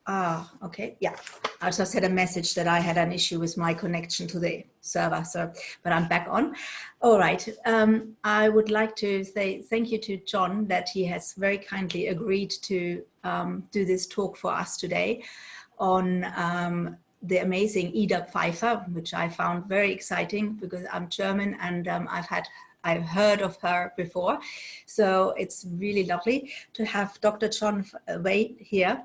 Ah, okay. Yeah. I just had a message that I had an issue with my connection to the server. So, but I'm back on. All right. I would like to say thank you to John that he has very kindly agreed to do this talk for us today on the amazing Ida Pfeiffer, which I found very exciting because I'm German and I've heard of her before. So it's really lovely to have Dr. John Wyhe here.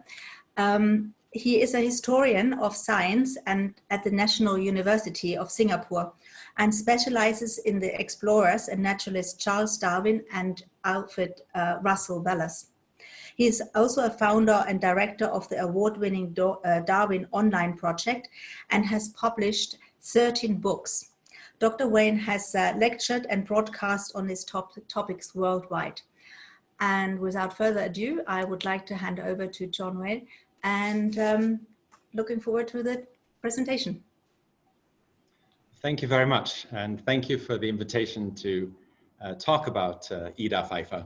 He is a historian of science and at the National University of Singapore and specializes in the explorers and naturalists Charles Darwin and Alfred Russel Wallace. He is also a founder and director of the award-winning Darwin online project and has published 13 books. Dr. Wyhe has lectured and broadcast on these topics worldwide. And without further ado, I would like to hand over to John Wyhe and looking forward to the presentation. Thank you very much. And thank you for the invitation to talk about Ida Pfeiffer,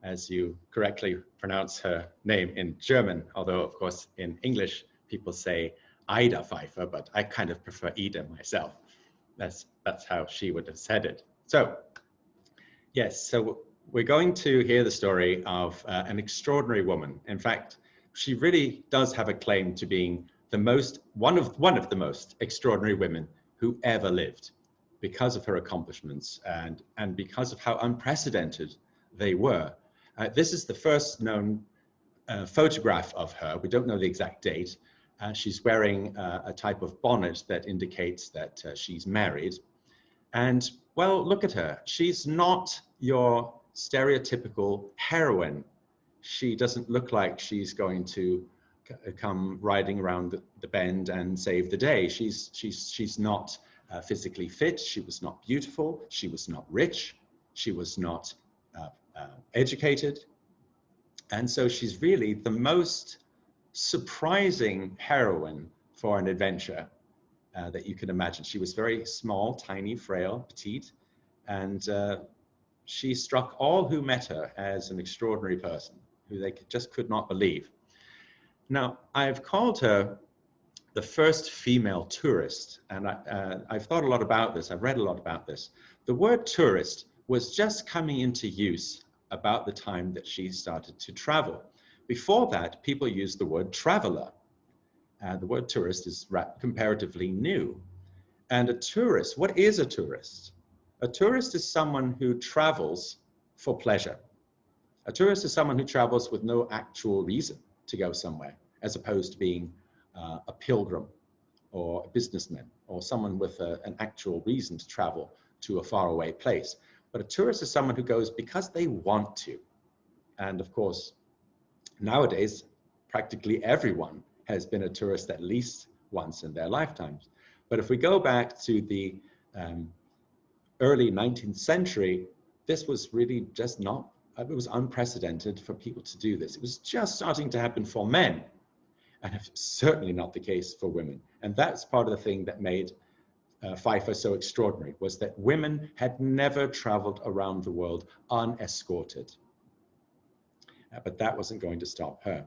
as you correctly pronounce her name in German, although of course in English people say Ida Pfeiffer, but I kind of prefer Ida myself. That's how she would have said it. So yes, so we're going to hear the story of an extraordinary woman. In fact, she really does have a claim to being one of the most extraordinary women who ever lived, because of her accomplishments and because of how unprecedented they were. This is the first known photograph of her. We don't know the exact date. She's wearing a type of bonnet that indicates that she's married. And well, look at her. She's not your stereotypical heroine. She doesn't look like she's going to come riding around the bend and save the day. She's not physically fit. She was not beautiful. She was not rich. She was not educated. And so she's really the most surprising heroine for an adventure that you can imagine. She was very small, tiny, frail, petite, and she struck all who met her as an extraordinary person who they just could not believe. Now, I've called her the first female tourist, and I've thought a lot about this. I've read a lot about this. The word tourist was just coming into use about the time that she started to travel. Before that, people used the word traveler. The word tourist is comparatively new. And a tourist, what is a tourist? A tourist is someone who travels for pleasure. A tourist is someone who travels with no actual reason to go somewhere, as opposed to being a pilgrim or a businessman or someone with an actual reason to travel to a faraway place. But a tourist is someone who goes because they want to. And of course, nowadays, practically everyone has been a tourist at least once in their lifetimes. But if we go back to the early 19th century, this was really just not, it was unprecedented for people to do this. It was just starting to happen for men, and it's certainly not the case for women. And that's part of the thing that made Pfeiffer so extraordinary, was that women had never traveled around the world unescorted. But that wasn't going to stop her.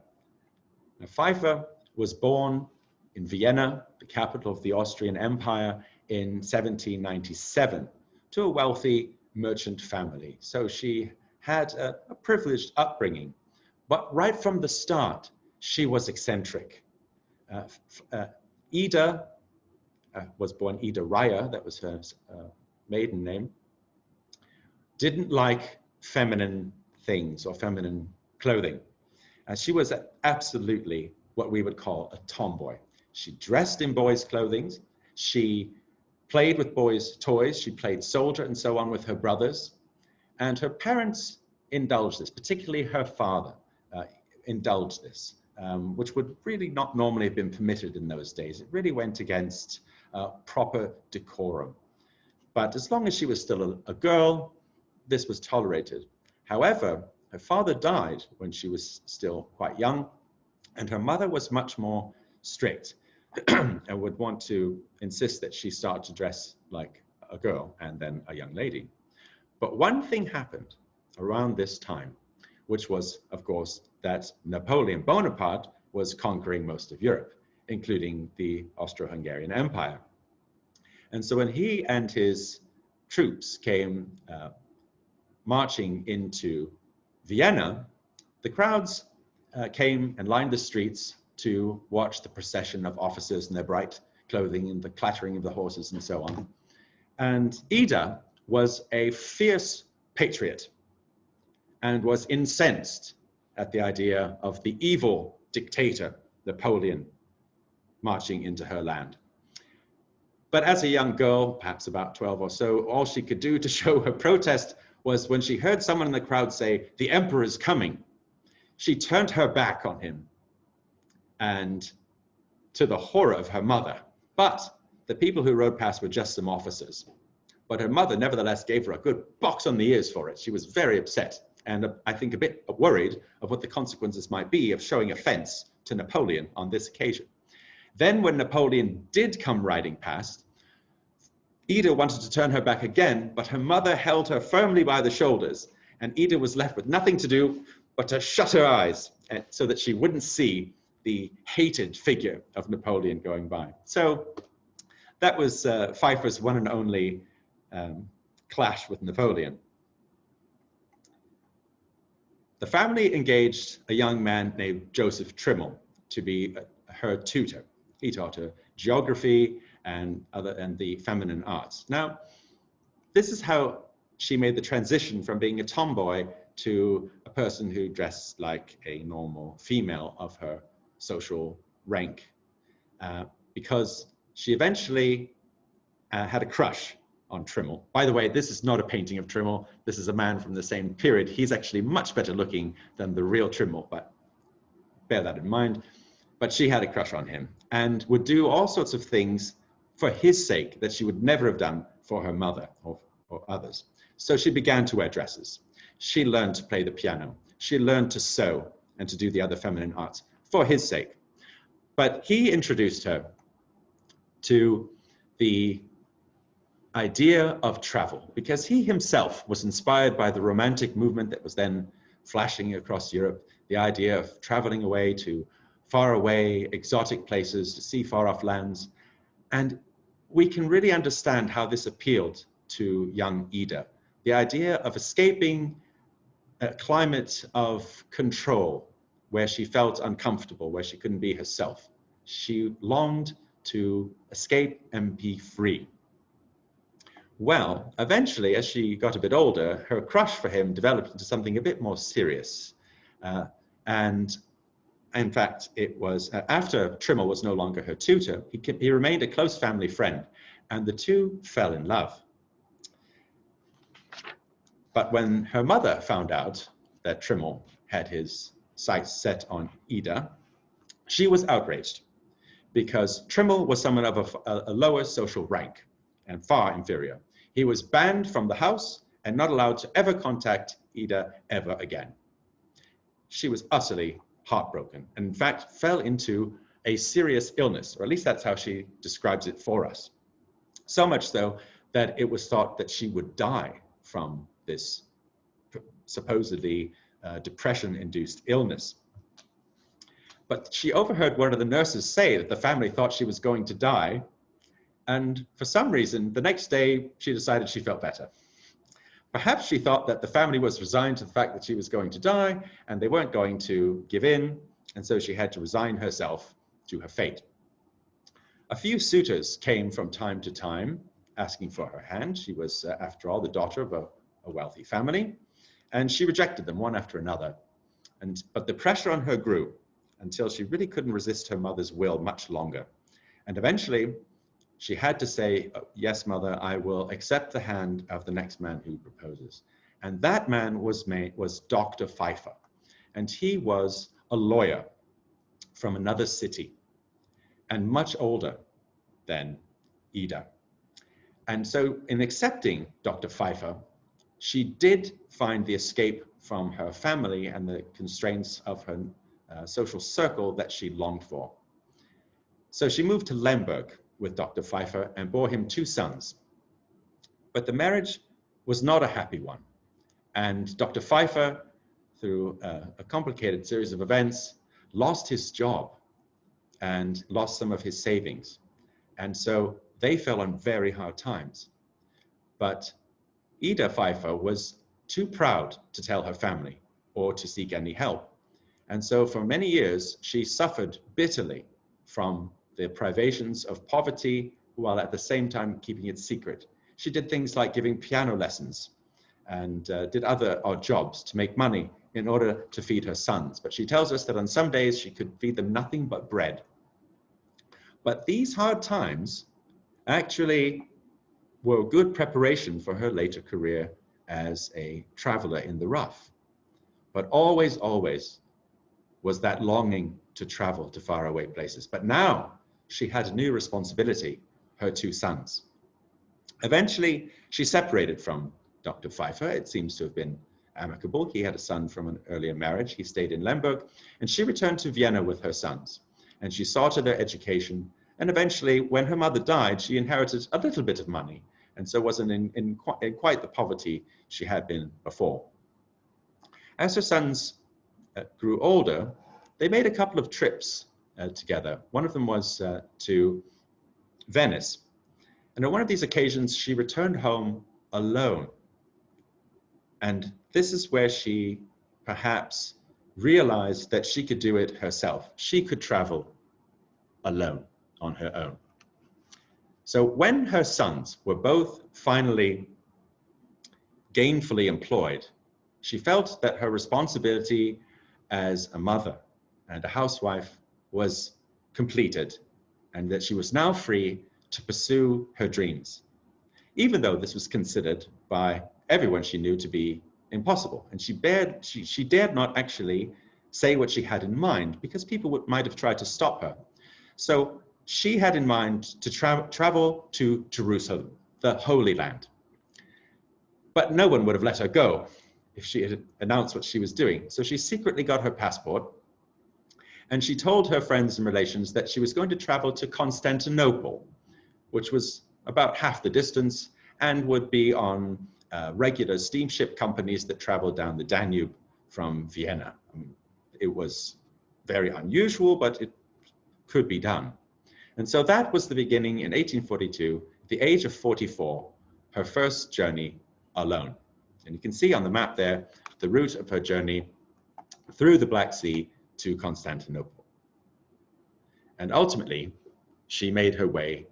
Now, Pfeiffer was born in Vienna, the capital of the Austrian Empire, in 1797 to a wealthy merchant family. So she had a privileged upbringing, but right from the start, she was eccentric. Ida was born Ida Ryer, that was her maiden name, didn't like feminine things or feminine clothing. She was absolutely what we would call a tomboy. She dressed in boys' clothing. She played with boys' toys. She played soldier and so on with her brothers. And her parents indulged this, particularly her father indulged this, which would really not normally have been permitted in those days. It really went against proper decorum. But as long as she was still a girl, this was tolerated. However, her father died when she was still quite young, and her mother was much more strict and would want to insist that she start to dress like a girl and then a young lady. But one thing happened around this time, which was, of course, that Napoleon Bonaparte was conquering most of Europe, including the Austro-Hungarian Empire. And so when he and his troops came marching into Vienna, the crowds came and lined the streets to watch the procession of officers in their bright clothing and the clattering of the horses and so on. And Ida was a fierce patriot and was incensed at the idea of the evil dictator, Napoleon, marching into her land. But as a young girl, perhaps about 12 or so, all she could do to show her protest was when she heard someone in the crowd say, "The emperor is coming," she turned her back on him, and to the horror of her mother. But the people who rode past were just some officers. But her mother nevertheless gave her a good box on the ears for it. She was very upset and I think a bit worried of what the consequences might be of showing offense to Napoleon on this occasion. Then when Napoleon did come riding past, Ida wanted to turn her back again, but her mother held her firmly by the shoulders, and Ida was left with nothing to do but to shut her eyes so that she wouldn't see the hated figure of Napoleon going by. So that was Pfeiffer's one and only clash with Napoleon. The family engaged a young man named Joseph Trimmel to be her tutor. He taught her geography and the feminine arts. Now, this is how she made the transition from being a tomboy to a person who dressed like a normal female of her social rank, because she eventually had a crush on Trimmel. By the way, this is not a painting of Trimmel. This is a man from the same period. He's actually much better looking than the real Trimmel, but bear that in mind. But she had a crush on him and would do all sorts of things for his sake that she would never have done for her mother or others. So she began to wear dresses. She learned to play the piano. She learned to sew and to do the other feminine arts for his sake. But he introduced her to the idea of travel because he himself was inspired by the romantic movement that was then flashing across Europe, the idea of traveling away to faraway, exotic places to see far-off lands. And we can really understand how this appealed to young Ida, the idea of escaping a climate of control where she felt uncomfortable, where she couldn't be herself. She longed to escape and be free. Well, eventually, as she got a bit older, her crush for him developed into something a bit more serious. And in fact, it was after Trimmel was no longer her tutor, he remained a close family friend, and the two fell in love. But when her mother found out that Trimmel had his sights set on Ida, she was outraged because Trimmel was someone of a lower social rank and far inferior. He was banned from the house and not allowed to ever contact Ida ever again. She was utterly heartbroken and in fact fell into a serious illness, or at least that's how she describes it for us. So much so that it was thought that she would die from this supposedly depression-induced illness. But she overheard one of the nurses say that the family thought she was going to die, and for some reason, the next day, she decided she felt better. Perhaps she thought that the family was resigned to the fact that she was going to die, and they weren't going to give in, and so she had to resign herself to her fate. A few suitors came from time to time, asking for her hand. She was, after all, the daughter of a wealthy family, and she rejected them one after another. But the pressure on her grew until she really couldn't resist her mother's will much longer. And eventually, she had to say, "Yes, mother, I will accept the hand of the next man who proposes." And that man was Dr. Pfeiffer. And he was a lawyer from another city and much older than Ida. And so in accepting Dr. Pfeiffer, she did find the escape from her family and the constraints of her social circle that she longed for. So she moved to Lemberg with Dr. Pfeiffer and bore him 2 sons. But the marriage was not a happy one. And Dr. Pfeiffer, through a complicated series of events, lost his job and lost some of his savings. And so they fell on very hard times. But Ida Pfeiffer was too proud to tell her family or to seek any help. And so for many years, she suffered bitterly from the privations of poverty, while at the same time keeping it secret. She did things like giving piano lessons and did other odd jobs to make money in order to feed her sons. But she tells us that on some days she could feed them nothing but bread. But these hard times actually were good preparation for her later career as a traveler in the rough. But always, always was that longing to travel to faraway places. But now she had a new responsibility, her two sons. Eventually, she separated from Dr. Pfeiffer. It seems to have been amicable. He had a son from an earlier marriage. He stayed in Lemberg, and she returned to Vienna with her sons. And she saw to their education. And eventually, when her mother died, she inherited a little bit of money, and so wasn't in quite the poverty she had been before. As her sons grew older, they made a couple of trips together. One of them was to Venice. And on one of these occasions, she returned home alone. And this is where she perhaps realized that she could do it herself. She could travel alone on her own. So when her sons were both finally gainfully employed, she felt that her responsibility as a mother and a housewife was completed, and that she was now free to pursue her dreams, even though this was considered by everyone she knew to be impossible. And she dared not actually say what she had in mind, because people might have tried to stop her. So she had in mind to travel to Jerusalem, the Holy Land. But no one would have let her go if she had announced what she was doing. So she secretly got her passport, and she told her friends and relations that she was going to travel to Constantinople, which was about half the distance, and would be on regular steamship companies that traveled down the Danube from Vienna. It was very unusual, but it could be done. And so that was the beginning in 1842, at the age of 44, her first journey alone. And you can see on the map there, the route of her journey through the Black Sea to Constantinople. And ultimately, she made her way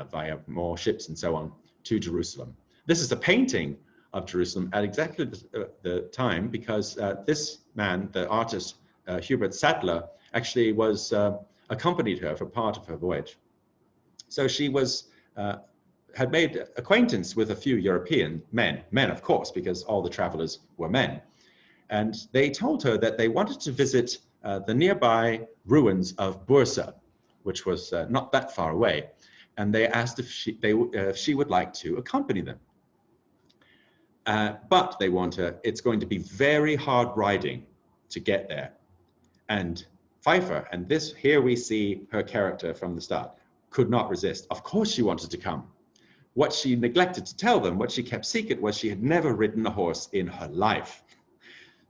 via more ships and so on to Jerusalem. This is a painting of Jerusalem at exactly the time, because this man, the artist Hubert Sattler, actually was accompanied her for part of her voyage. So she had made acquaintance with a few European men of course, because all the travelers were men. And they told her that they wanted to visit the nearby ruins of Bursa, which was not that far away. And they asked if she would like to accompany them. But they warned her, it's going to be very hard riding to get there. And Pfeiffer, and here we see her character from the start, could not resist. Of course she wanted to come. What she neglected to tell them, what she kept secret, was she had never ridden a horse in her life.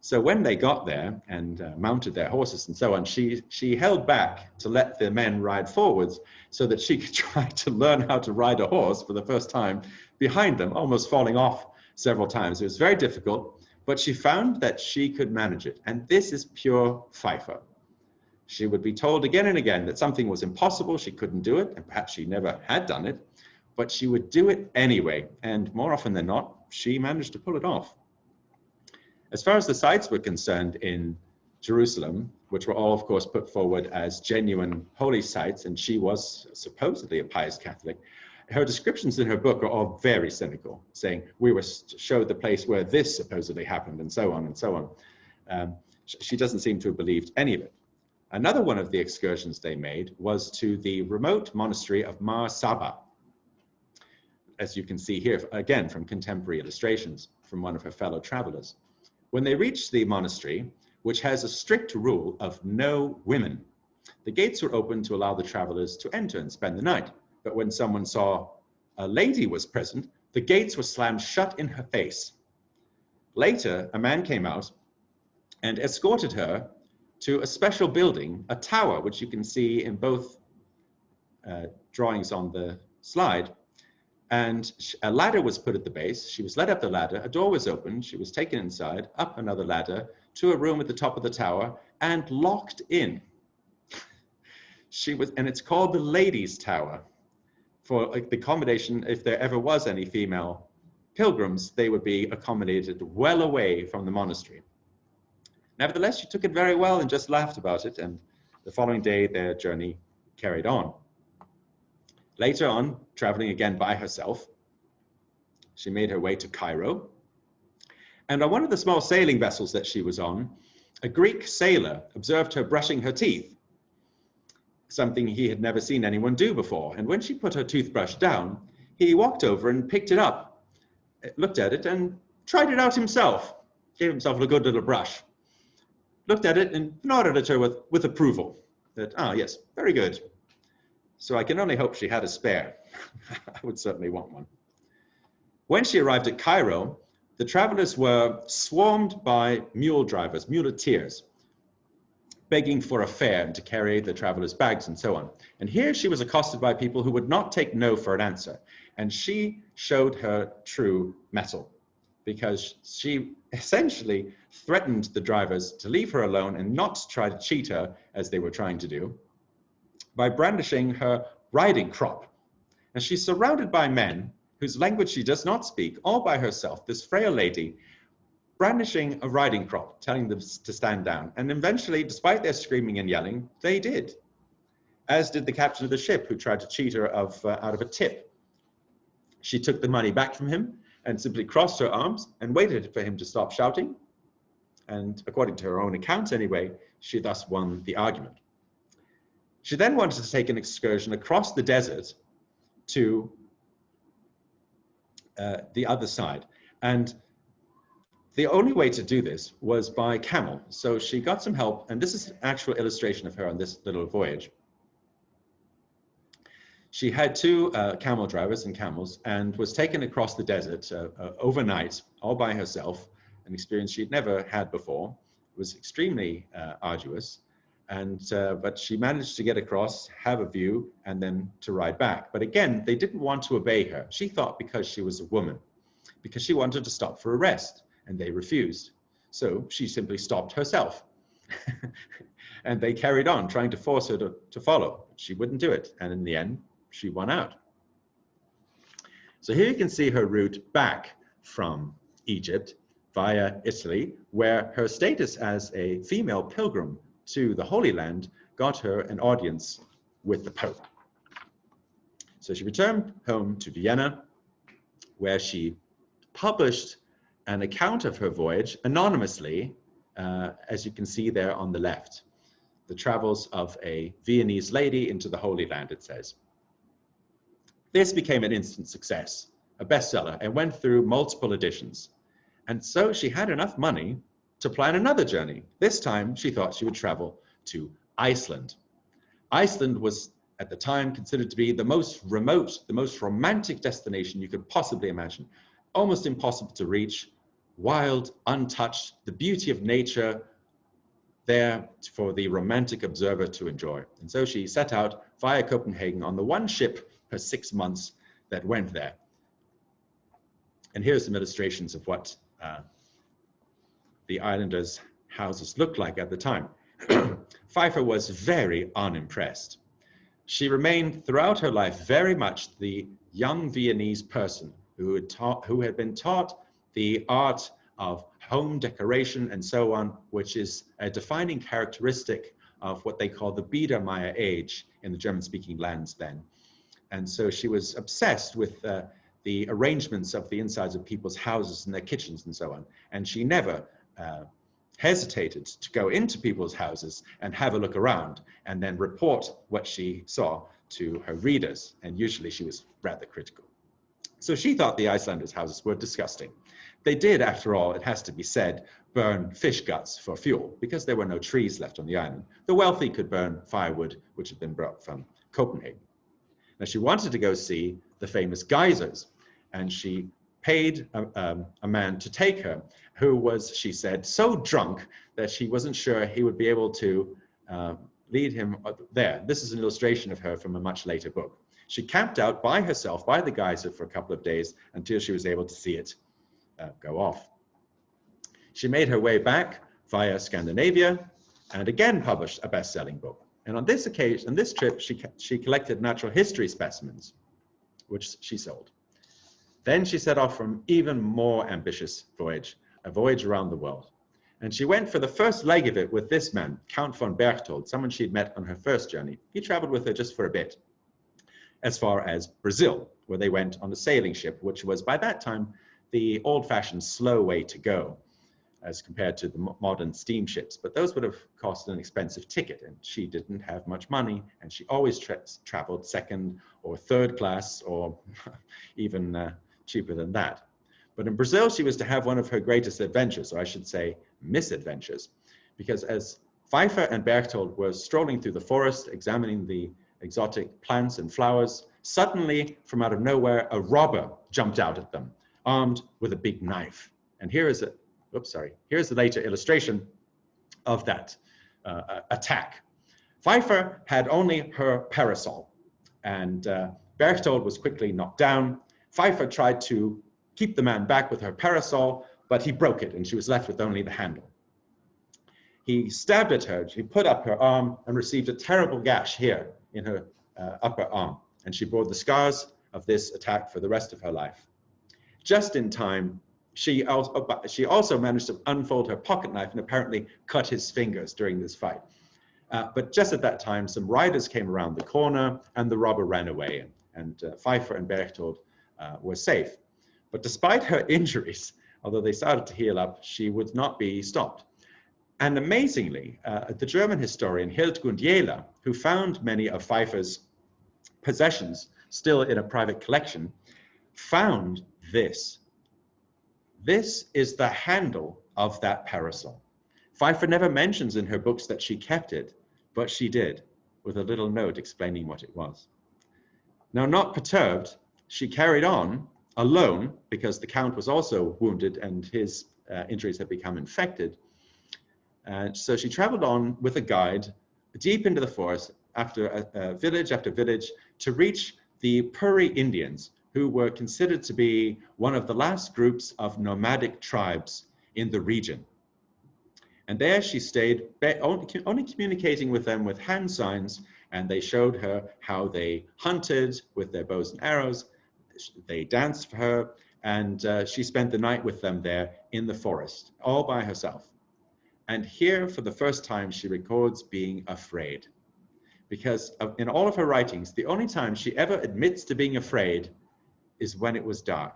So when they got there and mounted their horses and so on, she held back to let the men ride forwards so that she could try to learn how to ride a horse for the first time behind them, almost falling off several times. It was very difficult, but she found that she could manage it. And this is pure Pfeiffer. She would be told again and again that something was impossible, she couldn't do it, and perhaps she never had done it, but she would do it anyway. And more often than not, she managed to pull it off. As far as the sites were concerned in Jerusalem, which were all, of course, put forward as genuine holy sites, and she was supposedly a pious Catholic, her descriptions in her book are all very cynical, saying, we were showed the place where this supposedly happened, and so on and so on. She doesn't seem to have believed any of it. Another one of the excursions they made was to the remote monastery of Mar Saba, as you can see here, again, from contemporary illustrations from one of her fellow travelers. When they reached the monastery, which has a strict rule of no women, the gates were open to allow the travelers to enter and spend the night. But when someone saw a lady was present, the gates were slammed shut in her face. Later, a man came out and escorted her to a special building, a tower, which you can see in both drawings on the slide. And a ladder was put at the base. She was led up the ladder. A door was opened. She was taken inside, up another ladder, to a room at the top of the tower, and locked in. And it's called the Ladies' Tower. For like, the accommodation, if there ever was any female pilgrims, they would be accommodated well away from the monastery. Nevertheless, she took it very well and just laughed about it, and the following day their journey carried on. Later on, traveling again by herself, she made her way to Cairo, and on one of the small sailing vessels that she was on, a Greek sailor observed her brushing her teeth, something he had never seen anyone do before. And when she put her toothbrush down, he walked over and picked it up, looked at it and tried it out himself, gave himself a good little brush, looked at it and nodded at her with approval, that, ah, yes, very good. So I can only hope she had a spare. I would certainly want one. When she arrived at Cairo, the travelers were swarmed by mule drivers, muleteers, begging for a fare and to carry the travelers' bags and so on. And here she was accosted by people who would not take no for an answer. And she showed her true mettle, because she essentially threatened the drivers to leave her alone and not try to cheat her, as they were trying to do, by brandishing her riding crop. And she's surrounded by men whose language she does not speak, all by herself, this frail lady, brandishing a riding crop, telling them to stand down. And eventually, despite their screaming and yelling, they did, as did the captain of the ship, who tried to cheat her out of a tip. She took the money back from him and simply crossed her arms and waited for him to stop shouting. And according to her own account anyway, she thus won the argument. She then wanted to take an excursion across the desert to the other side. And the only way to do this was by camel. So she got some help, and this is an actual illustration of her on this little voyage. She had two camel drivers and camels, and was taken across the desert overnight, all by herself, an experience she'd never had before. It was extremely arduous. But she managed to get across, have a view, and then to ride back. But again, they didn't want to obey her. She thought because she was a woman, because she wanted to stop for a rest, and they refused. So she simply stopped herself. And they carried on, trying to force her to follow. She wouldn't do it, and in the end, she won out. So here you can see her route back from Egypt via Italy, where her status as a female pilgrim to the Holy Land got her an audience with the Pope. So she returned home to Vienna, where she published an account of her voyage anonymously, as you can see there on the left. The travels of a Viennese lady into the Holy Land, it says. This became an instant success, a bestseller, and went through multiple editions. And so she had enough money to plan another journey. This time, she thought she would travel to Iceland. Iceland was, at the time, considered to be the most remote, the most romantic destination you could possibly imagine. Almost impossible to reach, wild, untouched, the beauty of nature there for the romantic observer to enjoy. And so she set out via Copenhagen on the one ship per 6 months that went there. And here's some illustrations of what the islanders' houses looked like at the time. Pfeiffer was very unimpressed. She remained throughout her life very much the young Viennese person who had been taught the art of home decoration and so on, which is a defining characteristic of what they call the Biedermeier age in the German-speaking lands then. And so she was obsessed with the arrangements of the insides of people's houses and their kitchens and so on. And she never hesitated to go into people's houses and have a look around and then report what she saw to her readers. And usually she was rather critical. So she thought the Icelanders' houses were disgusting. They did, after all, it has to be said, burn fish guts for fuel because there were no trees left on the island. The wealthy could burn firewood, which had been brought from Copenhagen. Now she wanted to go see the famous geysers, and she paid a man to take her, who was, she said, so drunk that she wasn't sure he would be able to lead him there. This is an illustration of her from a much later book. She camped out by herself, by the geyser, for a couple of days until she was able to see it go off. She made her way back via Scandinavia and again published a best-selling book. And on this occasion, on this trip, she collected natural history specimens, which she sold. Then she set off for an even more ambitious voyage, a voyage around the world. And she went for the first leg of it with this man, Count von Berchtold, someone she'd met on her first journey. He traveled with her just for a bit, as far as Brazil, where they went on a sailing ship, which was by that time the old-fashioned slow way to go, as compared to the modern steamships. But those would have cost an expensive ticket, and she didn't have much money, and she always traveled second or third class, or even cheaper than that. But in Brazil, she was to have one of her greatest adventures, or I should say misadventures, because as Pfeiffer and Berchtold were strolling through the forest, examining the exotic plants and flowers, suddenly, from out of nowhere, a robber jumped out at them, armed with a big knife. And here's the later illustration of that attack. Pfeiffer had only her parasol, and Berchtold was quickly knocked down. Pfeiffer tried to keep the man back with her parasol, but he broke it, and she was left with only the handle. He stabbed at her. She put up her arm and received a terrible gash here in her upper arm, and she bore the scars of this attack for the rest of her life. Just in time, she also managed to unfold her pocket knife and apparently cut his fingers during this fight. But just at that time, some riders came around the corner and the robber ran away, and Pfeiffer and Berchtold were safe. But despite her injuries, although they started to heal up, she would not be stopped. And amazingly, the German historian Hildgund Jähler, who found many of Pfeiffer's possessions still in a private collection, found this. This is the handle of that parasol. Pfeiffer never mentions in her books that she kept it, but she did, with a little note explaining what it was. Now, not perturbed, she carried on alone, because the Count was also wounded and his injuries had become infected. And so she traveled on with a guide deep into the forest, after village after village, to reach the Puri Indians, who were considered to be one of the last groups of nomadic tribes in the region. And there she stayed, only communicating with them with hand signs, and they showed her how they hunted with their bows and arrows. They danced for her, and she spent the night with them there in the forest, all by herself. And here, for the first time, she records being afraid. Because in all of her writings, the only time she ever admits to being afraid is when it was dark.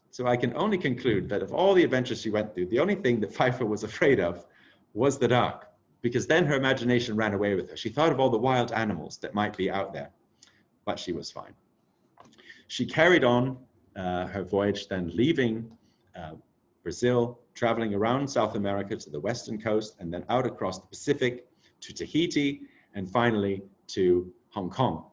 So I can only conclude that of all the adventures she went through, the only thing that Pfeiffer was afraid of was the dark, because then her imagination ran away with her. She thought of all the wild animals that might be out there, but she was fine. She carried on her voyage, then leaving Brazil, traveling around South America to the western coast, and then out across the Pacific to Tahiti, and finally to Hong Kong.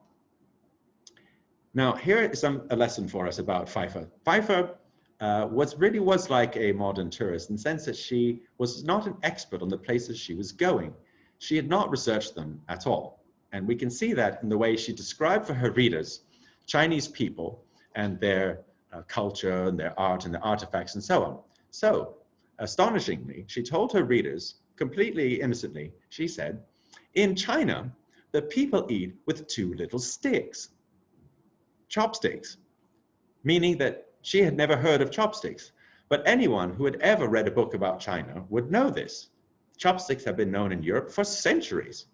Now, here is a lesson for us about Pfeiffer. Pfeiffer was like a modern tourist in the sense that she was not an expert on the places she was going. She had not researched them at all. And we can see that in the way she described for her readers Chinese people and their culture and their art and their artifacts and so on. So, astonishingly, she told her readers, completely innocently, she said, in China, the people eat with 2 little sticks. Chopsticks, meaning that she had never heard of chopsticks. But anyone who had ever read a book about China would know this. Chopsticks have been known in Europe for centuries.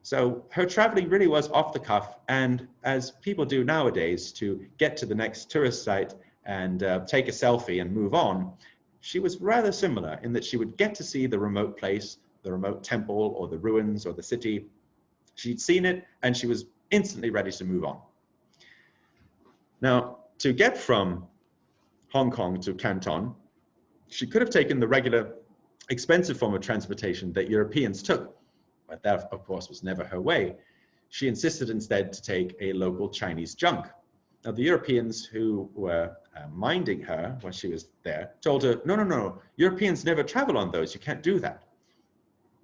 So her traveling really was off the cuff, and as people do nowadays to get to the next tourist site and take a selfie and move on, she was rather similar in that she would get to see the remote place, the remote temple or the ruins or the city. She'd seen it and she was instantly ready to move on. Now, to get from Hong Kong to Canton, she could have taken the regular expensive form of transportation that Europeans took, but that, of course, was never her way. She insisted instead to take a local Chinese junk. Now, the Europeans who were minding her when she was there told her, no, no, no, Europeans never travel on those. You can't do that.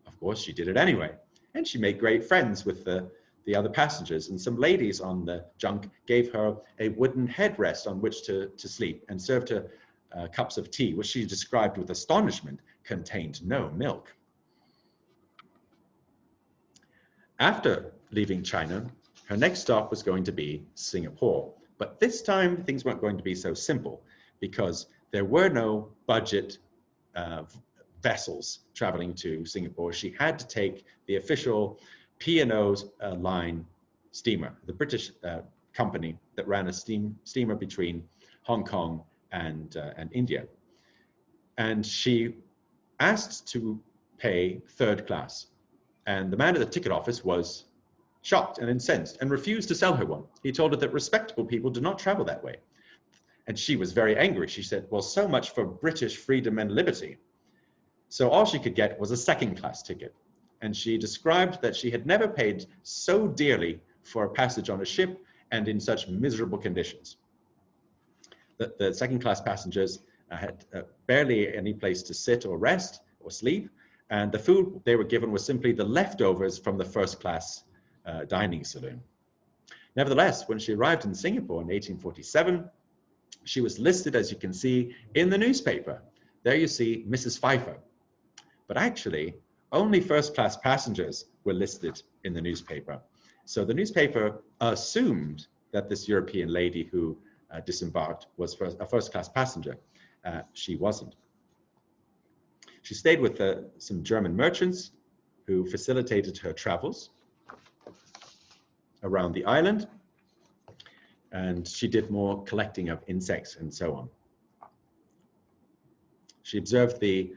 Of course, she did it anyway. And she made great friends with the other passengers. And some ladies on the junk gave her a wooden headrest on which to sleep and served her cups of tea, which she described with astonishment contained no milk. After leaving China, her next stop was going to be Singapore. But this time, things weren't going to be so simple because there were no budget vessels traveling to Singapore. She had to take the official P&O line steamer, the British company that ran a steamer between Hong Kong and India. And she asked to pay third class. And the man at the ticket office was shocked and incensed and refused to sell her one. He told her that respectable people do not travel that way. And she was very angry. She said, well, so much for British freedom and liberty. So all she could get was a second class ticket. And she described that she had never paid so dearly for a passage on a ship and in such miserable conditions. The second class passengers had barely any place to sit or rest or sleep. And the food they were given was simply the leftovers from the first class dining saloon. Nevertheless, when she arrived in Singapore in 1847, she was listed, as you can see, in the newspaper. There you see Mrs. Pfeiffer. But actually, only first-class passengers were listed in the newspaper. So the newspaper assumed that this European lady who disembarked was a first-class passenger. She wasn't. She stayed with some German merchants who facilitated her travels around the island, and she did more collecting of insects and so on. She observed the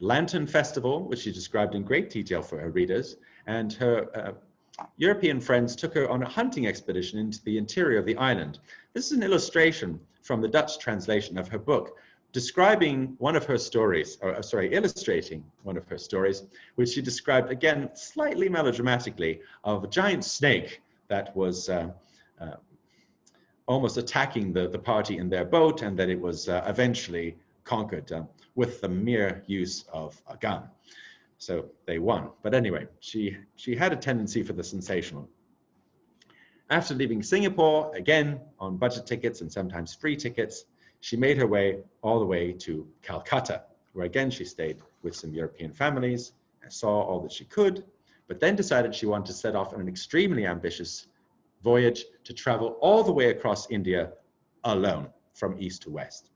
Lantern Festival, which she described in great detail for her readers, and her European friends took her on a hunting expedition into the interior of the island. This is an illustration from the Dutch translation of her book, describing one of her stories, or sorry, illustrating one of her stories, which she described, again, slightly melodramatically, of a giant snake that was almost attacking the party in their boat, and that it was eventually conquered with the mere use of a gun. So they won. But anyway, she had a tendency for the sensational. After leaving Singapore, again, on budget tickets and sometimes free tickets, she made her way all the way to Calcutta, where again she stayed with some European families and saw all that she could, but then decided she wanted to set off on an extremely ambitious voyage to travel all the way across India alone, from east to west.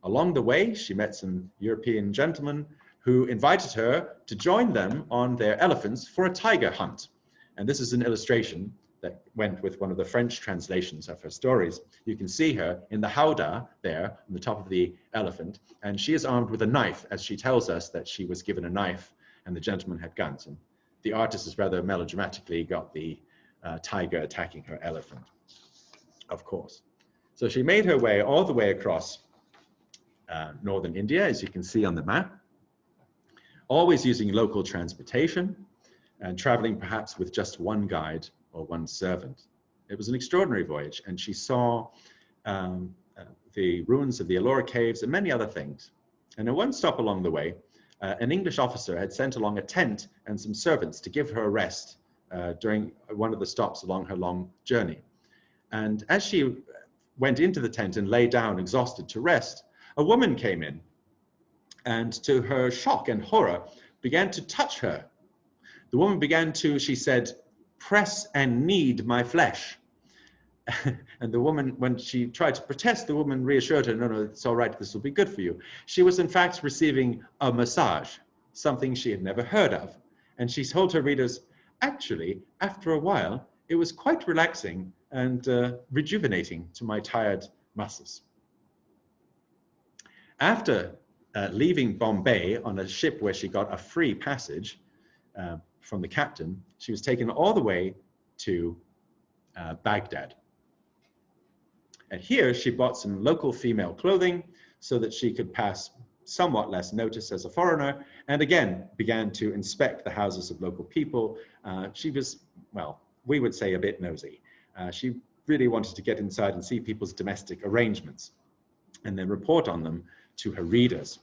Along the way, she met some European gentlemen who invited her to join them on their elephants for a tiger hunt. And this is an illustration that went with one of the French translations of her stories. You can see her in the howdah there on the top of the elephant, and she is armed with a knife, as she tells us that she was given a knife and the gentleman had guns. And the artist has rather melodramatically got the tiger attacking her elephant, of course. So she made her way all the way across northern India, as you can see on the map, always using local transportation and traveling perhaps with just one guide or one servant. It was an extraordinary voyage, and she saw the ruins of the Ellora caves and many other things. And at one stop along the way, an English officer had sent along a tent and some servants to give her a rest during one of the stops along her long journey. And as she went into the tent and lay down exhausted to rest, a woman came in and, to her shock and horror, began to touch her. The woman began to, she said, press and knead my flesh. And the woman, when she tried to protest, the woman reassured her, no, no, it's all right, this will be good for you. She was in fact receiving a massage, something she had never heard of. And she told her readers, actually, after a while, it was quite relaxing and rejuvenating to my tired muscles. After leaving Bombay on a ship where she got a free passage from the captain, she was taken all the way to Baghdad. And here she bought some local female clothing so that she could pass somewhat less notice as a foreigner, and again began to inspect the houses of local people. She was, well, we would say a bit nosy. She really wanted to get inside and see people's domestic arrangements and then report on them to her readers.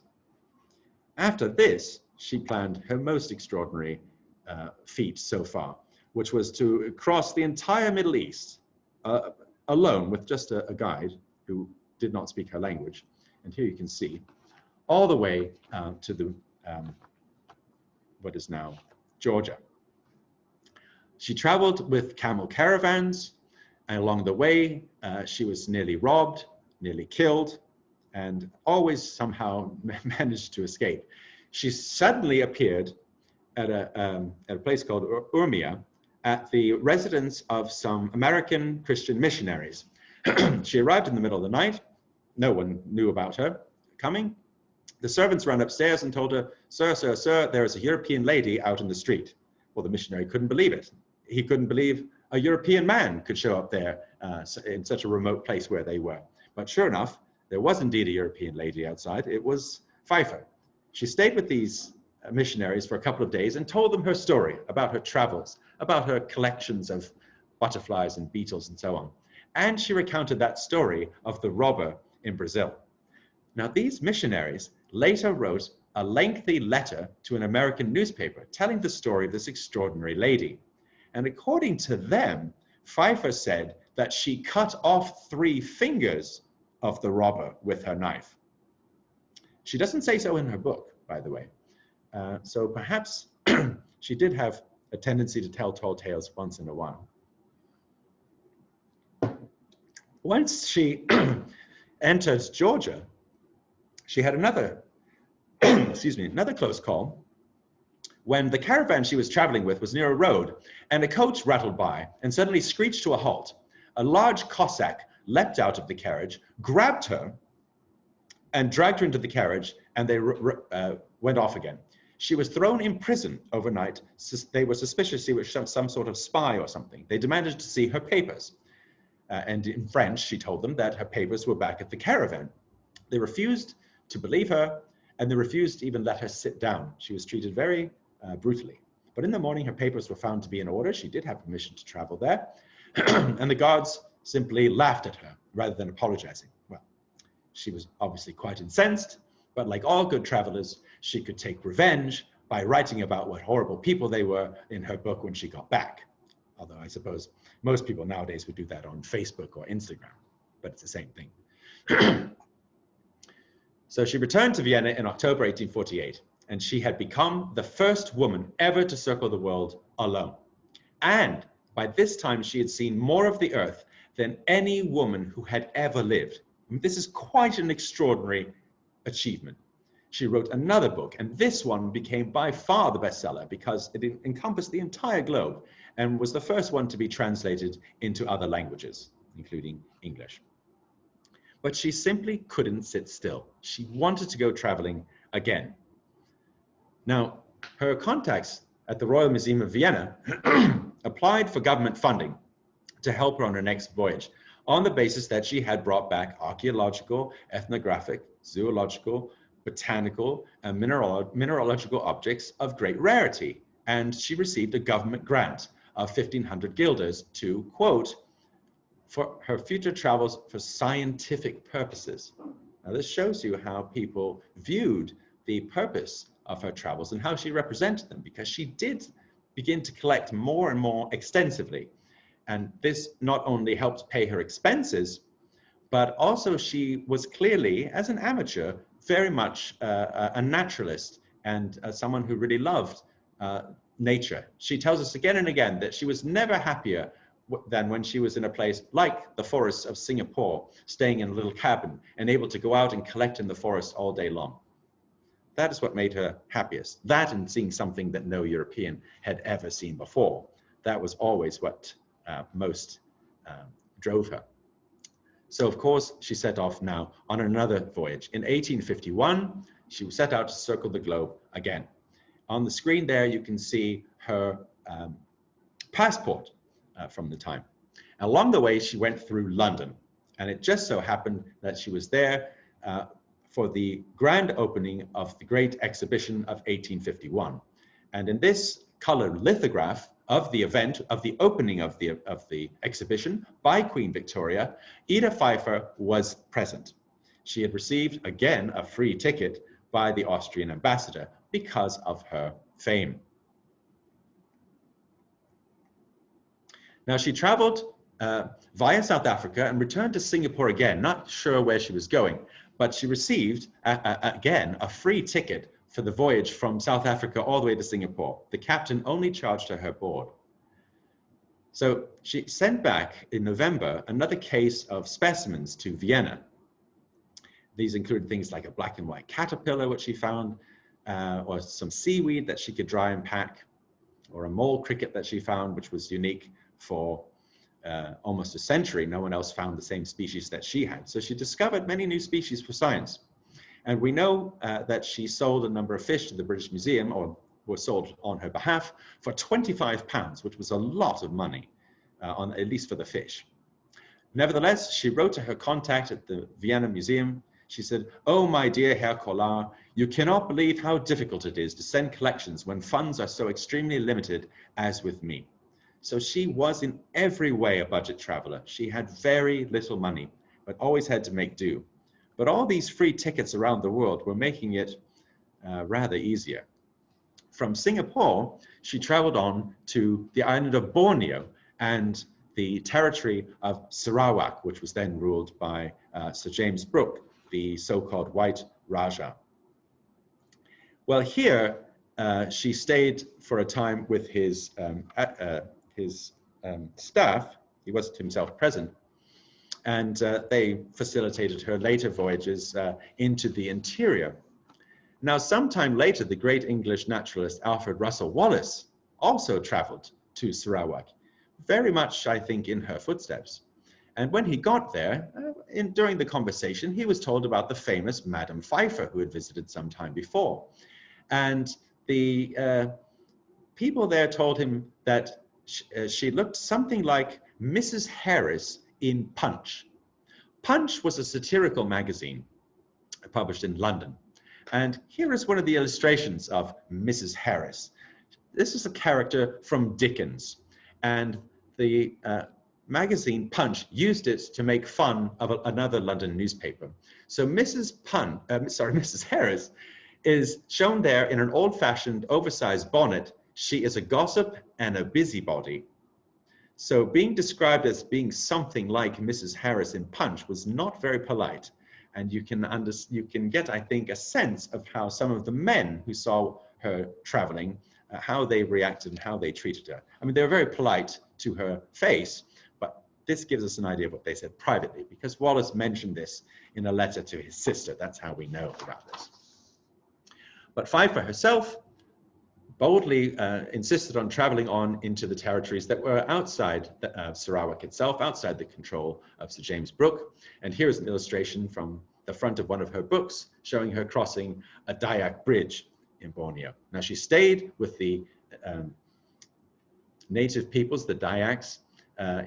After this, she planned her most extraordinary feat so far, which was to cross the entire Middle East alone with just a guide who did not speak her language. And here you can see all the way to the what is now Georgia. She traveled with camel caravans, and along the way she was nearly robbed, nearly killed, and always somehow managed to escape. She suddenly appeared at a place called Urmia at the residence of some American Christian missionaries. She arrived in the middle of the night. No one knew about her coming. The servants ran upstairs and told her, "Sir, sir, sir, there is a European lady out in the street." Well, the missionary couldn't believe it. He couldn't believe a European man could show up there in such a remote place where they were. But sure enough, there was indeed a European lady outside. It was Pfeiffer. She stayed with these missionaries for a couple of days and told them her story about her travels, about her collections of butterflies and beetles and so on. And she recounted that story of the robber in Brazil. Now, these missionaries later wrote a lengthy letter to an American newspaper telling the story of this extraordinary lady. And according to them, Pfeiffer said that she cut off 3 fingers of the robber with her knife. She doesn't say so in her book, by the way. So perhaps she did have a tendency to tell tall tales once in a while. Once she entered Georgia, she had another, another close call when the caravan she was traveling with was near a road and a coach rattled by and suddenly screeched to a halt. A large Cossack leapt out of the carriage, grabbed her, and dragged her into the carriage, and they went off again. She was thrown in prison overnight. They were suspicious she was some sort of spy or something. They demanded to see her papers. And in French, she told them that her papers were back at the caravan. They refused to believe her, and they refused to even let her sit down. She was treated very brutally. But in the morning, her papers were found to be in order. She did have permission to travel there. And the guards simply laughed at her rather than apologizing. Well, she was obviously quite incensed, but like all good travelers, she could take revenge by writing about what horrible people they were in her book when she got back. Although I suppose most people nowadays would do that on Facebook or Instagram, but it's the same thing. So she returned to Vienna in October 1848, and she had become the first woman ever to circle the world alone. And by this time, she had seen more of the earth than any woman who had ever lived. I mean, this is quite an extraordinary achievement. She wrote another book, and this one became by far the bestseller because it encompassed the entire globe and was the first one to be translated into other languages, including English. But she simply couldn't sit still. She wanted to go traveling again. Now, her contacts at the Royal Museum of Vienna applied for government funding to help her on her next voyage on the basis that she had brought back archaeological, ethnographic, zoological, botanical, and mineralogical objects of great rarity. And she received a government grant of 1,500 guilders to, quote, for her future travels for scientific purposes. Now, this shows you how people viewed the purpose of her travels and how she represented them, because she did begin to collect more and more extensively. And this not only helped pay her expenses, but also she was clearly, as an amateur, very much a naturalist and someone who really loved nature. She tells us again and again that she was never happier than when she was in a place like the forests of Singapore, staying in a little cabin and able to go out and collect in the forest all day long. That is what made her happiest. That and seeing something that no European had ever seen before. That was always what most drove her. So of course, she set off now on another voyage. In 1851, she set out to circle the globe again. On the screen there, you can see her passport from the time. Along the way, she went through London, and it just so happened that she was there for the grand opening of the Great Exhibition of 1851. And in this colored lithograph of the event, of the opening of the exhibition by Queen Victoria, Ida Pfeiffer was present. She had received, again, a free ticket by the Austrian ambassador because of her fame. Now, she traveled via South Africa and returned to Singapore again, not sure where she was going, but she received, again, a free ticket for the voyage from South Africa all the way to Singapore. The captain only charged her board. So she sent back in November another case of specimens to Vienna. These included things like a black and white caterpillar, which she found, or some seaweed that she could dry and pack, or a mole cricket that she found, which was unique for almost a century. No one else found the same species that she had. So she discovered many new species for science. And we know that she sold a number of fish to the British Museum, or were sold on her behalf, for £25, which was a lot of money, at least for the fish. Nevertheless, she wrote to her contact at the Vienna Museum. She said, "Oh, my dear Herr Collard, you cannot believe how difficult it is to send collections when funds are so extremely limited as with me." So she was in every way a budget traveler. She had very little money, but always had to make do. But all these free tickets around the world were making it rather easier. From Singapore, she traveled on to the island of Borneo and the territory of Sarawak, which was then ruled by Sir James Brooke, the so-called White Raja. Well, here she stayed for a time with his staff. He wasn't himself present. And they facilitated her later voyages into the interior. Now, sometime later, the great English naturalist Alfred Russel Wallace also traveled to Sarawak, very much, I think, in her footsteps. And when he got there, during the conversation, he was told about the famous Madame Pfeiffer, who had visited some time before. And the people there told him that she looked something like Mrs. Harris in Punch. Punch was a satirical magazine published in London. And here is one of the illustrations of Mrs. Harris. This is a character from Dickens. And the magazine Punch used it to make fun of another London newspaper. So Mrs. Harris is shown there in an old-fashioned, oversized bonnet. She is a gossip and a busybody. So being described as being something like Mrs. Harris in Punch was not very polite. And you can get, I think, a sense of how some of the men who saw her traveling, how they reacted and how they treated her. I mean, they were very polite to her face, but this gives us an idea of what they said privately, because Wallace mentioned this in a letter to his sister. That's how we know about this. But Pfeiffer herself boldly insisted on traveling on into the territories that were outside Sarawak itself, outside the control of Sir James Brooke. And here's an illustration from the front of one of her books showing her crossing a Dayak bridge in Borneo. Now, she stayed with the native peoples, the Dayaks,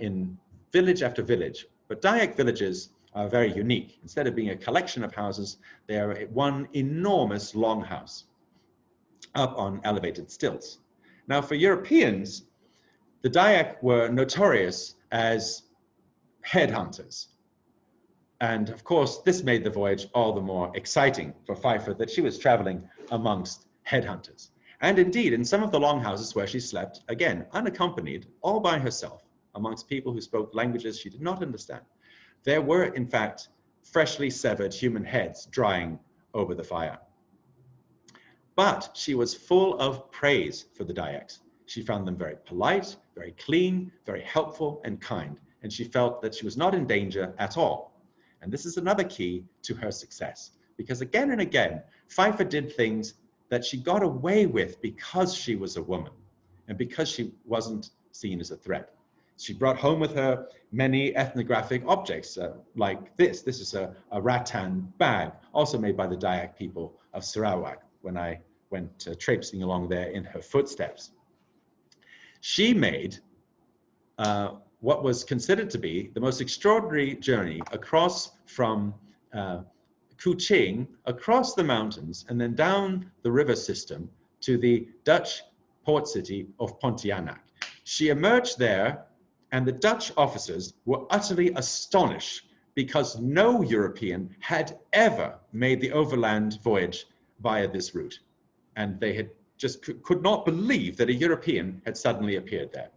in village after village. But Dayak villages are very unique. Instead of being a collection of houses, they are one enormous longhouse up on elevated stilts. Now, for Europeans, the Dayak were notorious as headhunters. And of course, this made the voyage all the more exciting for Pfeiffer, that she was traveling amongst headhunters. And indeed, in some of the longhouses where she slept, again, unaccompanied, all by herself, amongst people who spoke languages she did not understand, there were, in fact, freshly severed human heads drying over the fire. But she was full of praise for the Dayaks. She found them very polite, very clean, very helpful and kind, and she felt that she was not in danger at all. And this is another key to her success, because again and again, Pfeiffer did things that she got away with because she was a woman and because she wasn't seen as a threat. She brought home with her many ethnographic objects like this. This is a rattan bag, also made by the Dayak people of Sarawak, when I went traipsing along there in her footsteps. She made what was considered to be the most extraordinary journey across from Kuching, across the mountains, and then down the river system to the Dutch port city of Pontianak. She emerged there, and the Dutch officers were utterly astonished because no European had ever made the overland voyage via this route. And they had just could not believe that a European had suddenly appeared there.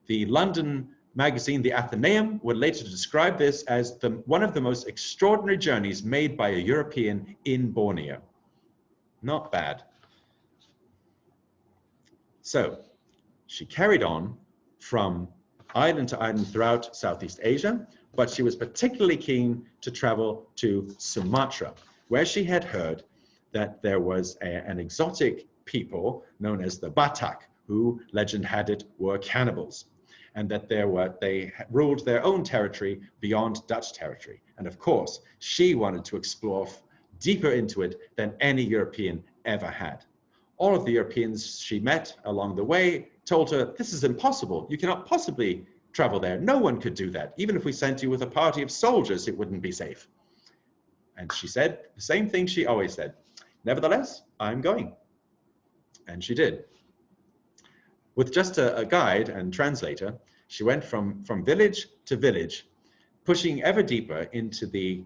The London magazine, the Athenaeum, would later describe this as one of the most extraordinary journeys made by a European in Borneo. Not bad. So she carried on from island to island throughout Southeast Asia, but she was particularly keen to travel to Sumatra, where she had heard that there was an exotic people known as the Batak, who, legend had it, were cannibals, and that they ruled their own territory beyond Dutch territory. And of course, she wanted to explore deeper into it than any European ever had. All of the Europeans she met along the way told her, this is impossible. You cannot possibly travel there. No one could do that. Even if we sent you with a party of soldiers, it wouldn't be safe. And she said the same thing she always said. Nevertheless, I'm going. And she did. With just a guide and translator, she went from village to village, pushing ever deeper into the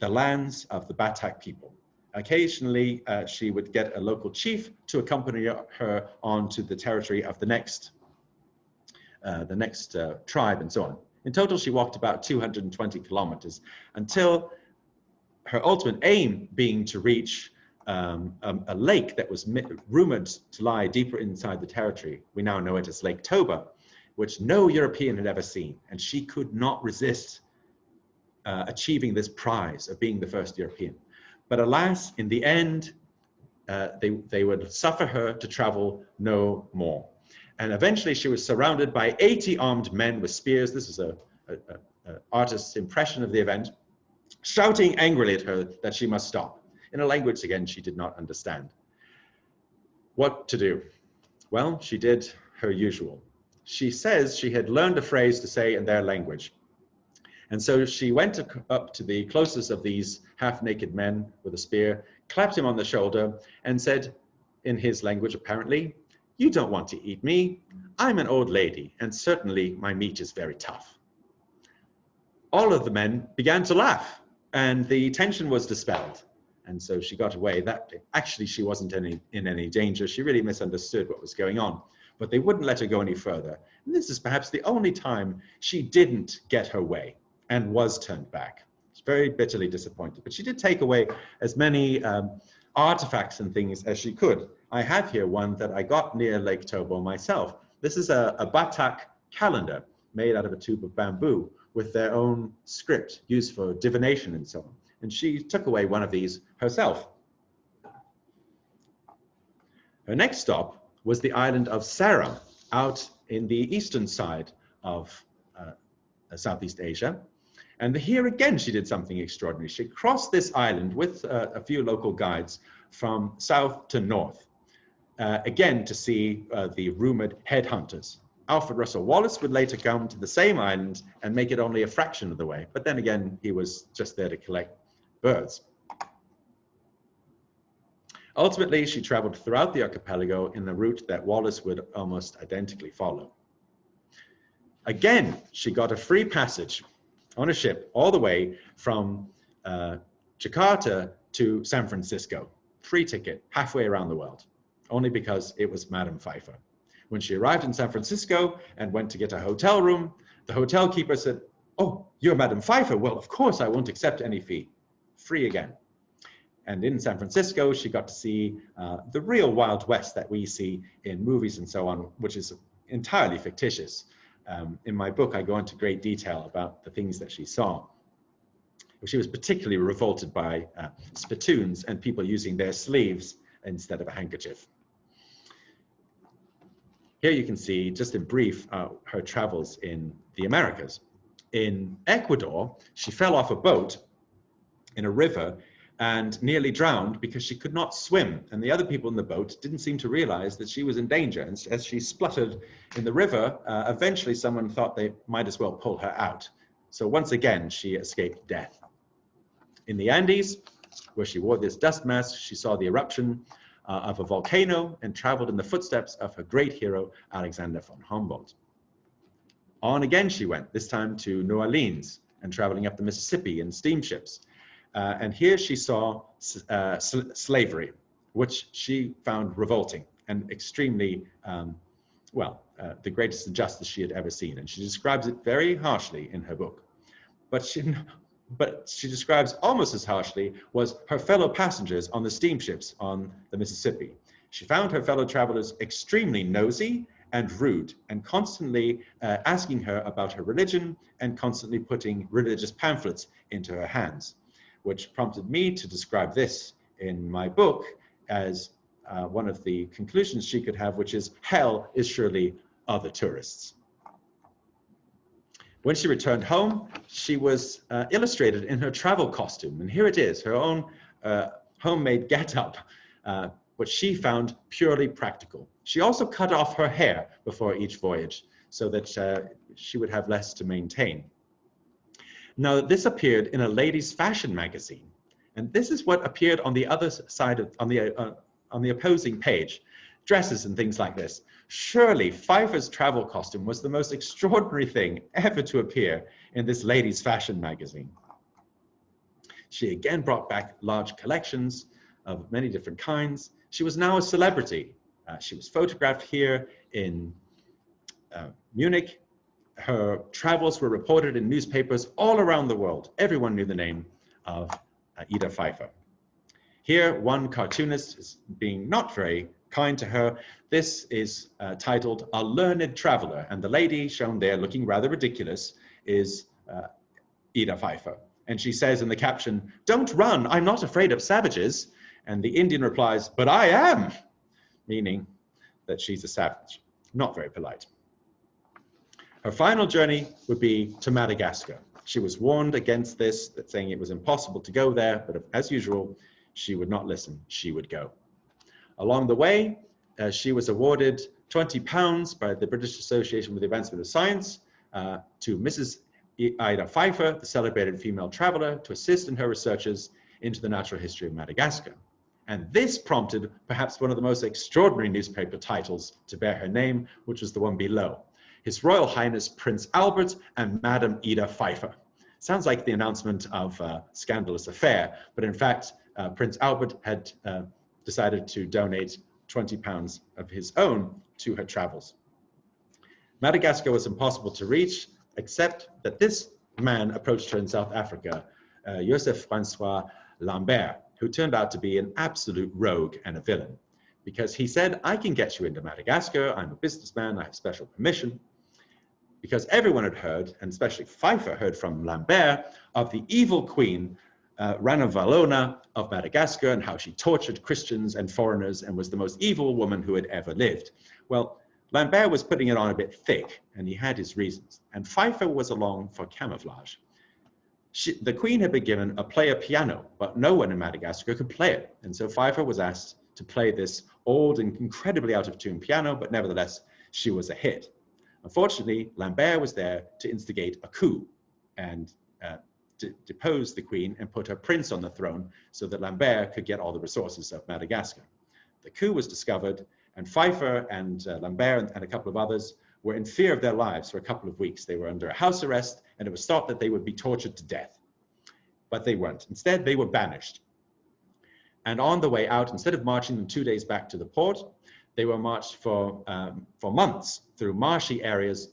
lands of the Batak people. Occasionally, she would get a local chief to accompany her onto the territory of the next tribe and so on. In total, she walked about 220 kilometers until her ultimate aim being to reach a lake that was rumored to lie deeper inside the territory. We now know it as Lake Toba, which no European had ever seen. And she could not resist achieving this prize of being the first European. But alas, in the end, they would suffer her to travel no more. And eventually she was surrounded by 80 armed men with spears. This is an artist's impression of the event, shouting angrily at her that she must stop, in a language, again, she did not understand. What to do? Well, she did her usual. She says she had learned a phrase to say in their language. And so she went up to the closest of these half-naked men with a spear, clapped him on the shoulder, and said, in his language apparently, "You don't want to eat me. I'm an old lady, and certainly my meat is very tough." All of the men began to laugh, and the tension was dispelled. And so she got away. That actually, she wasn't in any danger. She really misunderstood what was going on, but they wouldn't let her go any further. And this is perhaps the only time she didn't get her way and was turned back. She's very bitterly disappointed, but she did take away as many artifacts and things as she could. I have here one that I got near Lake Tobo myself. This is a Batak calendar made out of a tube of bamboo with their own script used for divination and so on. And she took away one of these herself. Her next stop was the island of Seram, out in the eastern side of Southeast Asia. And here again, she did something extraordinary. She crossed this island with a few local guides from south to north, again to see the rumored headhunters. Alfred Russel Wallace would later come to the same island and make it only a fraction of the way. But then again, he was just there to collect birds. Ultimately, she traveled throughout the archipelago in the route that Wallace would almost identically follow. Again, she got a free passage on a ship all the way from Jakarta to San Francisco. Free ticket, halfway around the world, only because it was Madame Pfeiffer. When she arrived in San Francisco and went to get a hotel room, the hotel keeper said, "Oh, you're Madame Pfeiffer? Well, of course, I won't accept any fee." Free again. And in San Francisco, she got to see the real Wild West that we see in movies and so on, which is entirely fictitious. In my book, I go into great detail about the things that she saw. She was particularly revolted by spittoons and people using their sleeves instead of a handkerchief. Here you can see, just in brief, her travels in the Americas. In Ecuador, she fell off a boat in a river and nearly drowned because she could not swim. And the other people in the boat didn't seem to realize that she was in danger. And as she spluttered in the river, eventually someone thought they might as well pull her out. So once again, she escaped death. In the Andes, where she wore this dust mask, she saw the eruption of a volcano and traveled in the footsteps of her great hero, Alexander von Humboldt. On again she went, this time to New Orleans and traveling up the Mississippi in steamships. And here she saw slavery, which she found revolting and extremely, the greatest injustice she had ever seen. And she describes it very harshly in her book. But she describes almost as harshly was her fellow passengers on the steamships on the Mississippi. She found her fellow travelers extremely nosy and rude, and constantly asking her about her religion and constantly putting religious pamphlets into her hands, which prompted me to describe this in my book as one of the conclusions she could have, which is hell is surely other tourists. When she returned home, she was illustrated in her travel costume. And here it is, her own homemade get-up, which she found purely practical. She also cut off her hair before each voyage so that she would have less to maintain. Now, this appeared in a ladies' fashion magazine. And this is what appeared on the other side of, on the opposing page, dresses and things like this. Surely Pfeiffer's travel costume was the most extraordinary thing ever to appear in this ladies' fashion magazine. She again brought back large collections of many different kinds. She was now a celebrity. She was photographed here in Munich. Her travels were reported in newspapers all around the world. Everyone knew the name of Ida Pfeiffer. Here, one cartoonist is being not very kind to her. This is titled A Learned Traveler, and the lady shown there looking rather ridiculous is Ida Pfeiffer. And she says in the caption, "Don't run, I'm not afraid of savages." And the Indian replies, "But I am," meaning that she's a savage. Not very polite. Her final journey would be to Madagascar. She was warned against this, saying it was impossible to go there, but as usual, she would not listen, she would go. Along the way, she was awarded £20 by the British Association for the Advancement of Science to Mrs. Ida Pfeiffer, the celebrated female traveler, to assist in her researches into the natural history of Madagascar. And this prompted perhaps one of the most extraordinary newspaper titles to bear her name, which was the one below. His Royal Highness Prince Albert and Madam Ida Pfeiffer. Sounds like the announcement of a scandalous affair, but in fact, Prince Albert had decided to donate £20 of his own to her travels. Madagascar was impossible to reach, except that this man approached her in South Africa, Joseph Francois Lambert, who turned out to be an absolute rogue and a villain, because he said, "I can get you into Madagascar, I'm a businessman, I have special permission," because everyone had heard, and especially Pfeiffer heard from Lambert, of the evil queen, Ranavalona of Madagascar, and how she tortured Christians and foreigners and was the most evil woman who had ever lived. Well, Lambert was putting it on a bit thick, and he had his reasons, and Pfeiffer was along for camouflage. The queen had been given a player piano, but no one in Madagascar could play it, and so Pfeiffer was asked to play this old and incredibly out-of-tune piano, but nevertheless, she was a hit. Unfortunately, Lambert was there to instigate a coup and depose the queen and put her prince on the throne so that Lambert could get all the resources of Madagascar. The coup was discovered, and Pfeiffer and Lambert and a couple of others were in fear of their lives for a couple of weeks. They were under a house arrest, and it was thought that they would be tortured to death. But they weren't. Instead, they were banished. And on the way out, instead of marching them 2 days back to the port, they were marched for months through marshy areas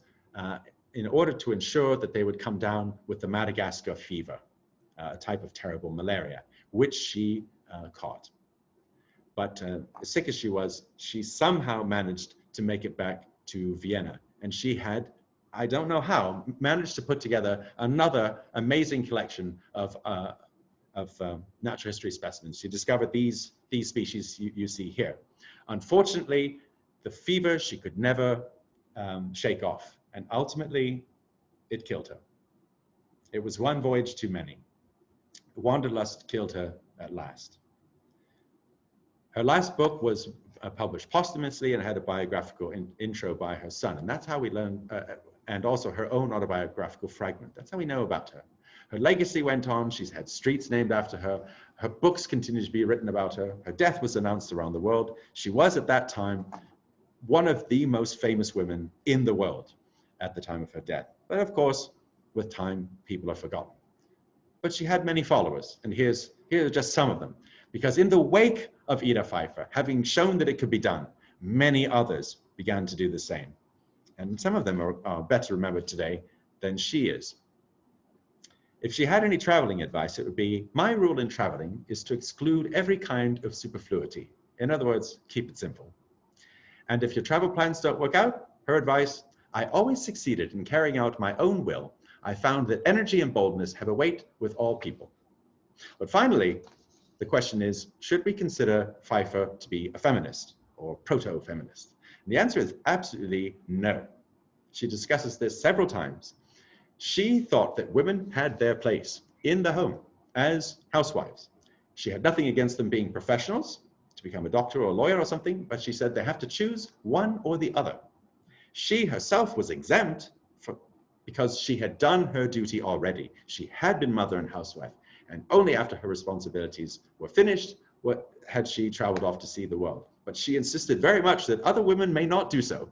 in order to ensure that they would come down with the Madagascar fever, a type of terrible malaria, which she caught. But as sick as she was, she somehow managed to make it back to Vienna. And she had, I don't know how, managed to put together another amazing collection of natural history specimens. She discovered these species you see here. Unfortunately, the fever she could never shake off, and ultimately it killed her. It was one voyage too many. Wanderlust killed her at last. Her last book was published posthumously and had a biographical intro by her son, and that's how we learn and also her own autobiographical fragment. That's how we know about her. Her legacy went on. She's had streets named after her. Her books continue to be written about her. Her death was announced around the world. She was at that time one of the most famous women in the world at the time of her death. But of course, with time, people are forgotten. But she had many followers, and here are just some of them. Because in the wake of Ida Pfeiffer, having shown that it could be done, many others began to do the same. And some of them are better remembered today than she is. If she had any traveling advice, it would be, my rule in traveling is to exclude every kind of superfluity. In other words, keep it simple. And if your travel plans don't work out, her advice, I always succeeded in carrying out my own will. I found that energy and boldness have a weight with all people. But finally, the question is, should we consider Pfeiffer to be a feminist or proto-feminist? And the answer is absolutely no. She discusses this several times. She thought that women had their place in the home as housewives. She had nothing against them being professionals, to become a doctor or a lawyer or something, but she said they have to choose one or the other. She herself was exempt because she had done her duty already. She had been mother and housewife, and only after her responsibilities were finished had she traveled off to see the world. But she insisted very much that other women may not do so.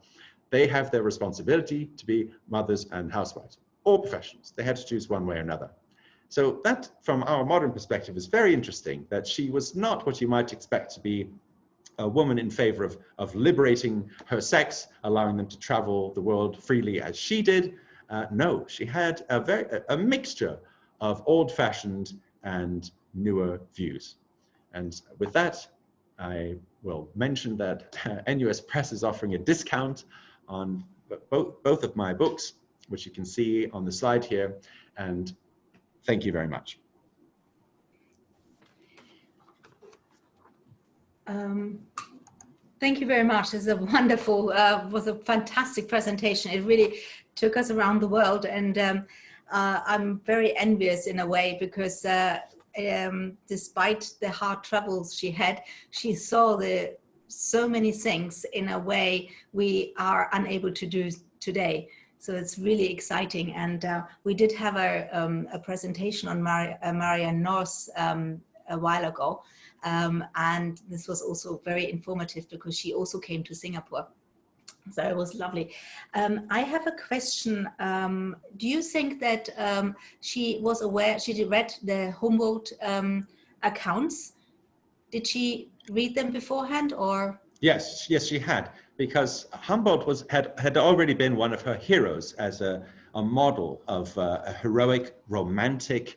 They have their responsibility to be mothers and housewives, or professionals. They had to choose one way or another. So that, from our modern perspective, is very interesting, that she was not what you might expect to be a woman in favor of liberating her sex, allowing them to travel the world freely as she did. No, she had a mixture of old-fashioned and newer views. And with that, I will mention that NUS Press is offering a discount on both of my books, which you can see on the slide here. And thank you very much. Thank you very much. It's a wonderful, was a fantastic presentation. It really took us around the world, and I'm very envious in a way, because despite the hard troubles she had, she saw so many things in a way we are unable to do today. So it's really exciting. And we did have a presentation on Marianne North a while ago. And this was also very informative because she also came to Singapore. So it was lovely. I have a question. Do you think that she was aware, she read the Humboldt accounts? Did she read them beforehand, or? Yes, she had, because Humboldt had already been one of her heroes as a model of a heroic, romantic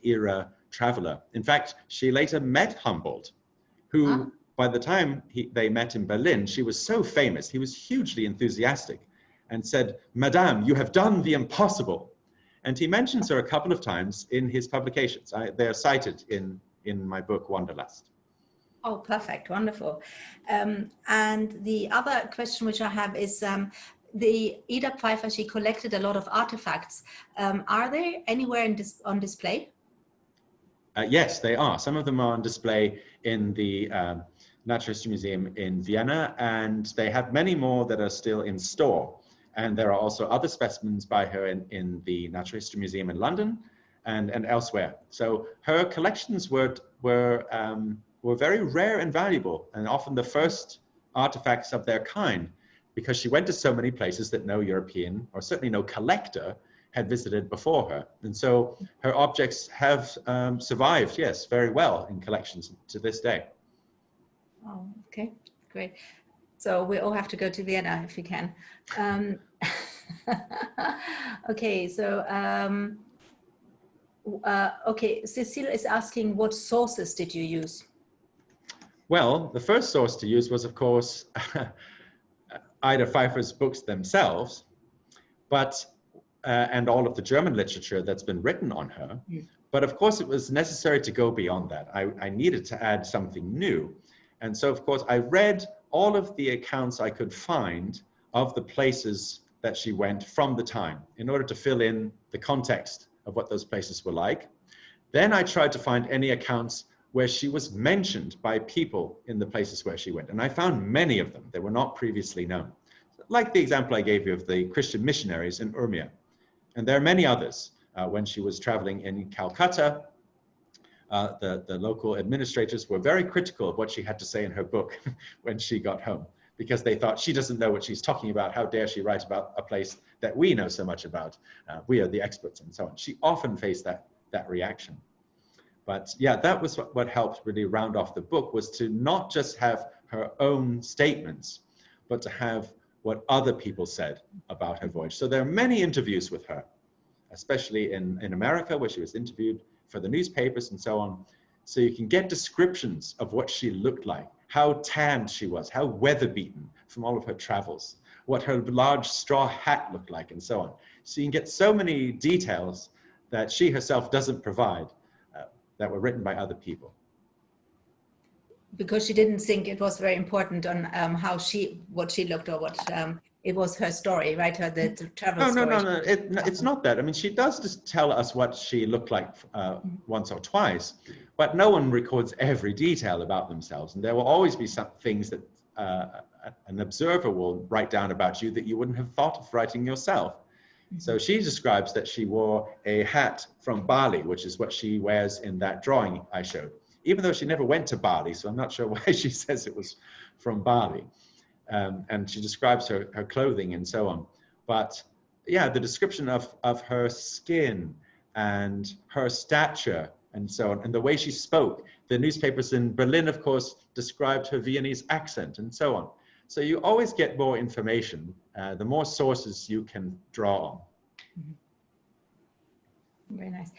era traveler. In fact, she later met Humboldt, who by the time they met in Berlin, she was so famous, he was hugely enthusiastic and said, Madame, you have done the impossible. And he mentions her a couple of times in his publications. They are cited in my book, Wanderlust. Oh, perfect. Wonderful. And the other question which I have is, the Ida Pfeiffer, she collected a lot of artifacts. Are they anywhere on display? Yes, they are. Some of them are on display in the Natural History Museum in Vienna, and they have many more that are still in store. And there are also other specimens by her in the Natural History Museum in London and elsewhere. So her collections were very rare and valuable, and often the first artifacts of their kind, because she went to so many places that no European, or certainly no collector, had visited before her. And so her objects have survived, yes, very well in collections to this day. Oh, okay, great. So we all have to go to Vienna if we can. Okay, so okay, Cecile is asking, what sources did you use? Well, the first source to use was, of course, Ida Pfeiffer's books themselves, but and all of the German literature that's been written on her. Mm. But of course, it was necessary to go beyond that. I needed to add something new. And so, of course, I read all of the accounts I could find of the places that she went from the time in order to fill in the context of what those places were like. Then I tried to find any accounts where she was mentioned by people in the places where she went. And I found many of them that were not previously known. like the example I gave you of the Christian missionaries in Urmia. And there are many others. When she was traveling in Calcutta, the local administrators were very critical of what she had to say in her book when she got home, because they thought she doesn't know what she's talking about. How dare she write about a place that we know so much about? We are the experts and so on. She often faced that reaction. But yeah, that was what helped really round off the book, was to not just have her own statements, but to have what other people said about her voyage. So there are many interviews with her, especially in America, where she was interviewed for the newspapers and so on. So you can get descriptions of what she looked like, how tanned she was, how weather-beaten from all of her travels, what her large straw hat looked like, and so on. So you can get so many details that she herself doesn't provide, that were written by other people. Because she didn't think it was very important on what she looked, or what it was her story, right? The travel story. No. It's not that. I mean, she does just tell us what she looked like once or twice, but no one records every detail about themselves. And there will always be some things that an observer will write down about you that you wouldn't have thought of writing yourself. So she describes that she wore a hat from Bali, which is what she wears in that drawing I showed, even though she never went to Bali. So I'm not sure why she says it was from Bali. And she describes her clothing and so on. But yeah, the description of her skin and her stature and so on, and the way she spoke. The newspapers in Berlin, of course, described her Viennese accent and so on. So you always get more information, the more sources you can draw on. Very nice.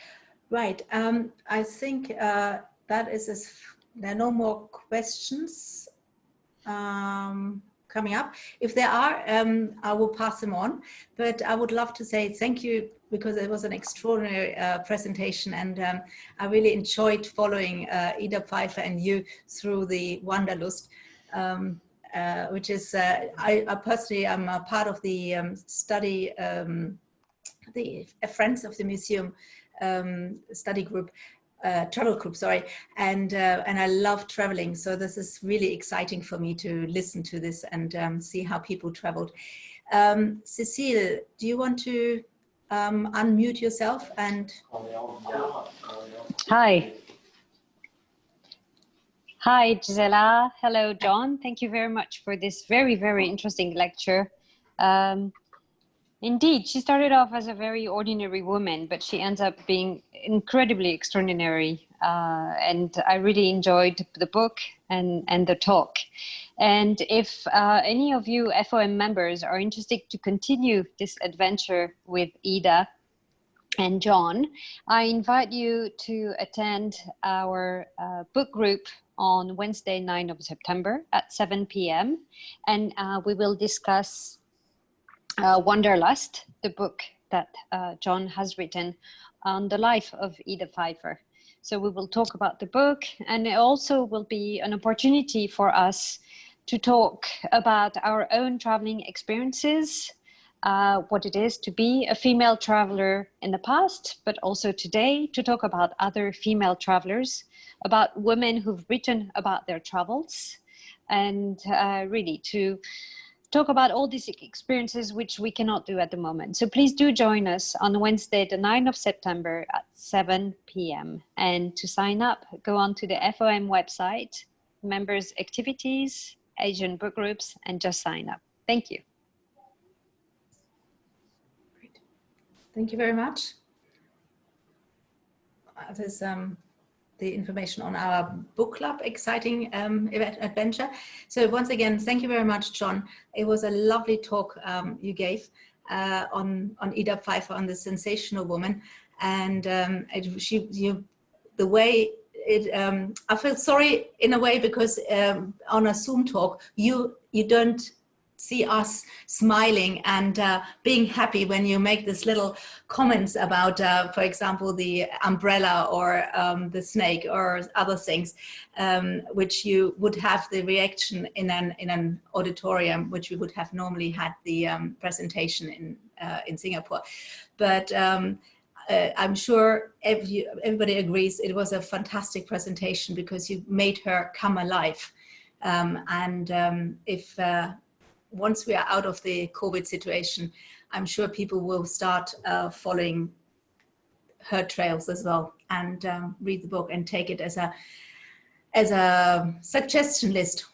Right. I think that is, there are no more questions coming up. If there are, I will pass them on. But I would love to say thank you, because it was an extraordinary presentation, and I really enjoyed following Ida Pfeiffer and you through the Wanderlust. Which is, I personally am a part of the study, the Friends of the Museum study group, travel group, sorry, and I love traveling. So this is really exciting for me to listen to this and see how people traveled. Cecile, do you want to unmute yourself? And Hi. Hi, Gisela. Hello, John. Thank you very much for this very, very interesting lecture. Indeed, she started off as a very ordinary woman, but she ends up being incredibly extraordinary. And I really enjoyed the book and the talk. And if any of you FOM members are interested to continue this adventure with Ida and John, I invite you to attend our book group on Wednesday, 9th of September at 7 p.m. And we will discuss Wanderlust, the book that John has written on the life of Ida Pfeiffer. So we will talk about the book, and it also will be an opportunity for us to talk about our own traveling experiences, what it is to be a female traveler in the past, but also today, to talk about other female travelers, about women who've written about their travels, and really to talk about all these experiences which we cannot do at the moment. So please do join us on Wednesday, the 9th of September at 7 p.m. And to sign up, go on to the FOM website, members activities, Asian book groups, and just sign up. Thank you. great. Thank you very much. There's the information on our book club exciting adventure. So once again, thank you very much, John. It was a lovely talk you gave on Ida Pfeiffer, on the sensational woman, and the way it. I feel sorry in a way, because on a Zoom talk you don't see us smiling and being happy when you make this little comments about, for example, the umbrella or the snake or other things, which you would have the reaction in an auditorium, which we would have normally had the presentation in Singapore. But I'm sure everybody agrees it was a fantastic presentation, because you made her come alive. once we are out of the COVID situation, I'm sure people will start following her trails as well, and read the book and take it as a suggestion list,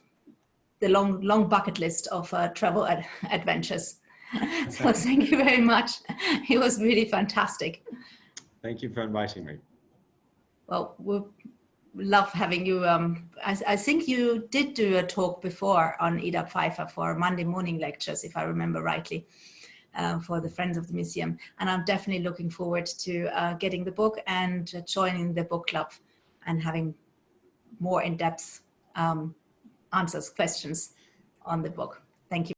the long bucket list of travel adventures. So thank you very much. It was really fantastic. Thank you for inviting me. Well, we'll love having you. I think you did do a talk before on Ida Pfeiffer for Monday morning lectures, if I remember rightly, for the Friends of the Museum. And I'm definitely looking forward to getting the book and joining the book club and having more in-depth questions on the book. Thank you.